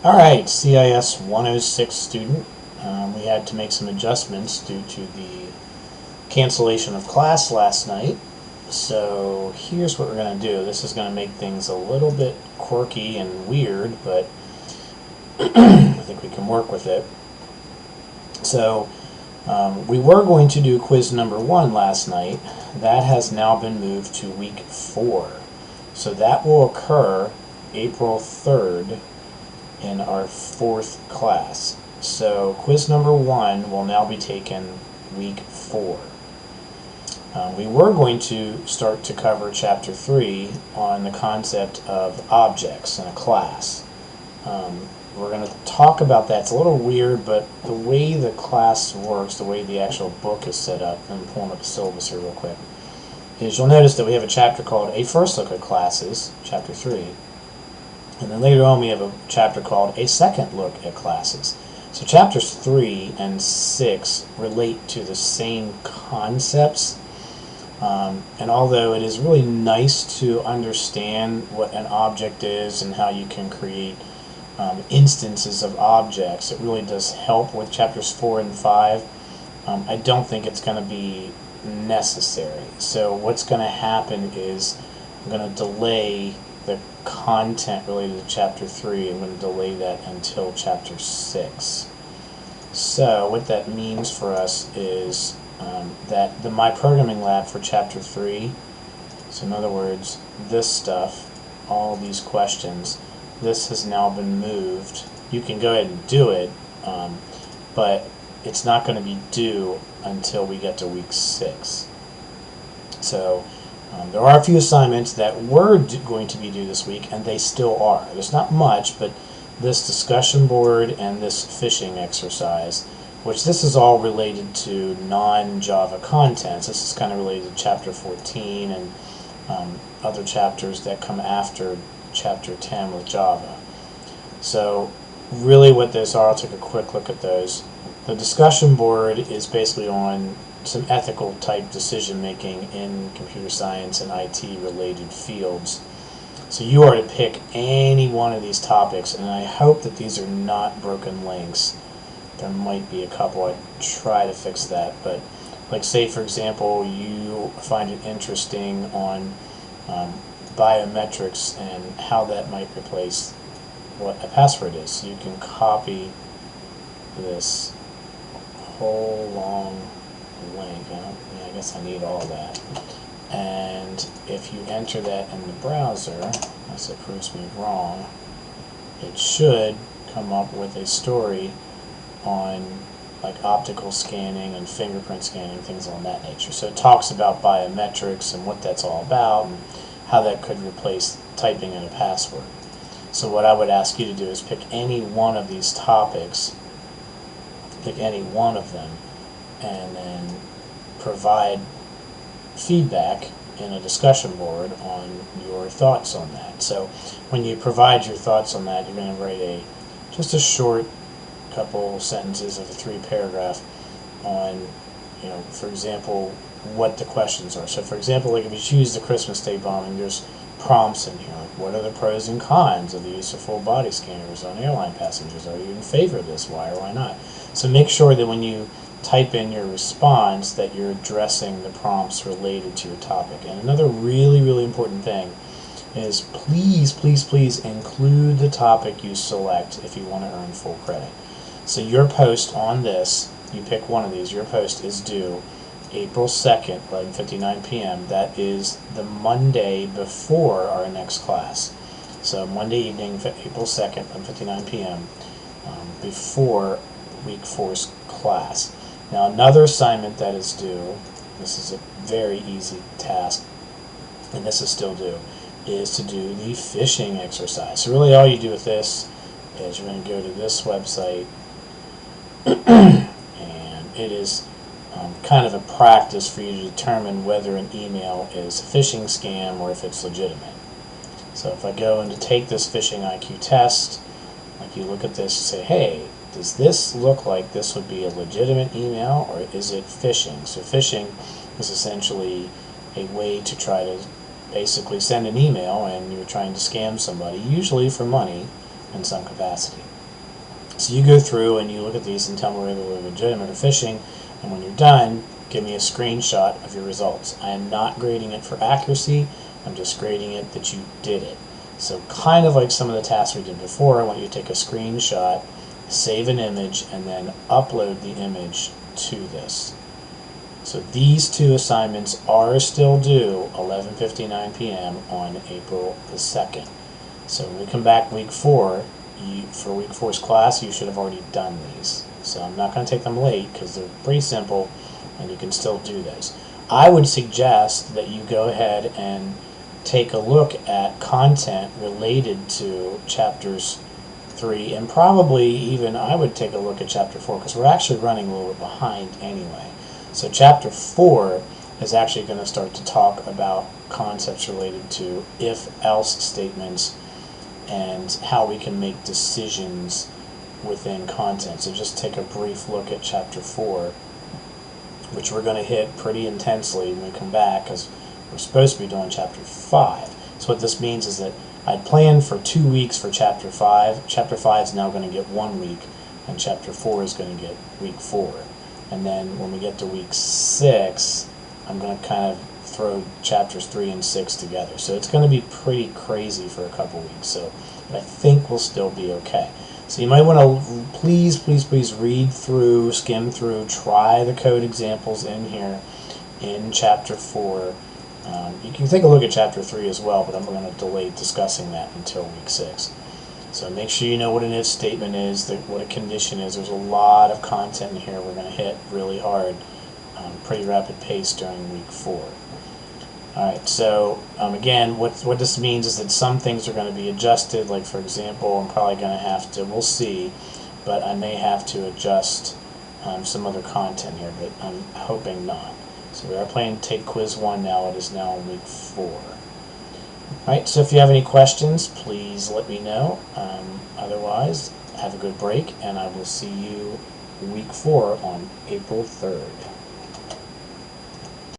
Alright, CIS 106 student. We had to make some adjustments due to the cancellation of class last night. So here's what we're going to do. This is going to make things a little bit quirky and weird, but I think we can work with it. So we were going to do quiz number 1 last night. That has now been moved to week 4. So that will occur April 3rd in our 4th class. So quiz number 1 will now be taken week 4. We were going to start to cover chapter 3 on the concept of objects in a class. We're going to talk about that. It's a little weird, but the way the class works, the way the actual book is set up, I'm pulling up the syllabus here real quick, is you'll notice that we have a chapter called A First Look at Classes, chapter 3. And then later on we have a chapter called A Second Look at Classes. So chapters 3 and 6 relate to the same concepts. And although it is really nice to understand what an object is and how you can create instances of objects, it really does help with chapters 4 and 5. I don't think it's going to be necessary. So what's going to happen is I'm going to delay the content related to chapter 3. I'm going to delay that until chapter 6. So what that means for us is that the My Programming Lab for chapter 3, so in other words, this stuff, all these questions, this has now been moved. You can go ahead and do it, but it's not going to be due until we get to week 6. So there are a few assignments that were going to be due this week, and they still are. There's not much, but this discussion board and this fishing exercise, which this is all related to non-Java contents. This is kind of related to chapter 14 and other chapters that come after chapter 10 with Java. So really what those are, I'll take a quick look at those. The discussion board is basically on some ethical type decision making in computer science and IT related fields. So you are to pick any one of these topics, and I hope that these are not broken links. There might be a couple. I try to fix that, but like say for example you find it interesting on biometrics and how that might replace what a password is. So you can copy this whole long link. I guess I need all that. And if you enter that in the browser, unless it proves me wrong, it should come up with a story on like optical scanning and fingerprint scanning, things of that nature. So it talks about biometrics and what that's all about and how that could replace typing in a password. So what I would ask you to do is pick any one of these topics, pick any one of them, and then provide feedback in a discussion board on your thoughts on that. So when you provide your thoughts on that, you're going to write just a short couple sentences of a 3-paragraph on, for example, what the questions are. So for example, like if you choose the Christmas Day bombing, there's prompts in here. Like, what are the pros and cons of the use of full body scanners on airline passengers? Are you in favor of this? Why or why not? So make sure that when you type in your response that you're addressing the prompts related to your topic. And another really, really important thing is please, please, please include the topic you select if you want to earn full credit. So your post on this, you pick one of these, your post is due April 2nd, 11:59 p.m. That is the Monday before our next class. So Monday evening, April 2nd, 11:59 p.m. Before week 4's class. Now another assignment that is due, this is a very easy task, and this is still due, is to do the fishing exercise. So really all you do with this is you're going to go to this website, and it is kind of a practice for you to determine whether an email is a phishing scam or if it's legitimate. So if I go in to take this phishing IQ test, like you look at this and say, hey, does this look like this would be a legitimate email or is it phishing? So phishing is essentially a way to try to basically send an email and you're trying to scam somebody, usually for money, in some capacity. So you go through and you look at these and tell me whether they're legitimate or phishing, and when you're done, give me a screenshot of your results. I am not grading it for accuracy, I'm just grading it that you did it. So kind of like some of the tasks we did before, I want you to take a screenshot, save an image, and then upload the image to this. So these two assignments are still due 11:59 p.m. on April the 2nd. So when we come back week 4, for week 4's class, you should have already done these. So I'm not going to take them late because they're pretty simple and you can still do those. I would suggest that you go ahead and take a look at content related to chapters 3, and probably even I would take a look at chapter 4 because we're actually running a little bit behind anyway. So chapter 4 is actually going to start to talk about concepts related to if-else statements and how we can make decisions within content. So just take a brief look at chapter 4, which we're going to hit pretty intensely when we come back because we're supposed to be doing chapter 5. So what this means is that I'd planned for 2 weeks for chapter 5. Chapter 5 is now going to get 1 week, and chapter 4 is going to get week 4. And then when we get to week 6, I'm going to kind of throw chapters 3 and 6 together. So it's going to be pretty crazy for a couple weeks. So, but I think we'll still be okay. So you might want to please read through, skim through, try the code examples in here in chapter 4. You can take a look at chapter 3 as well, but I'm going to delay discussing that until week 6. So make sure you know what an if statement is, what a condition is. There's a lot of content in here we're going to hit really hard, pretty rapid pace during week 4. Alright, so again, what this means is that some things are going to be adjusted. Like for example, I'm probably going to have to, we'll see, but I may have to adjust some other content here, but I'm hoping not. So we are planning to take quiz 1 now. It is now week 4. Alright, so if you have any questions, please let me know. Otherwise, have a good break, and I will see you week 4 on April 3rd.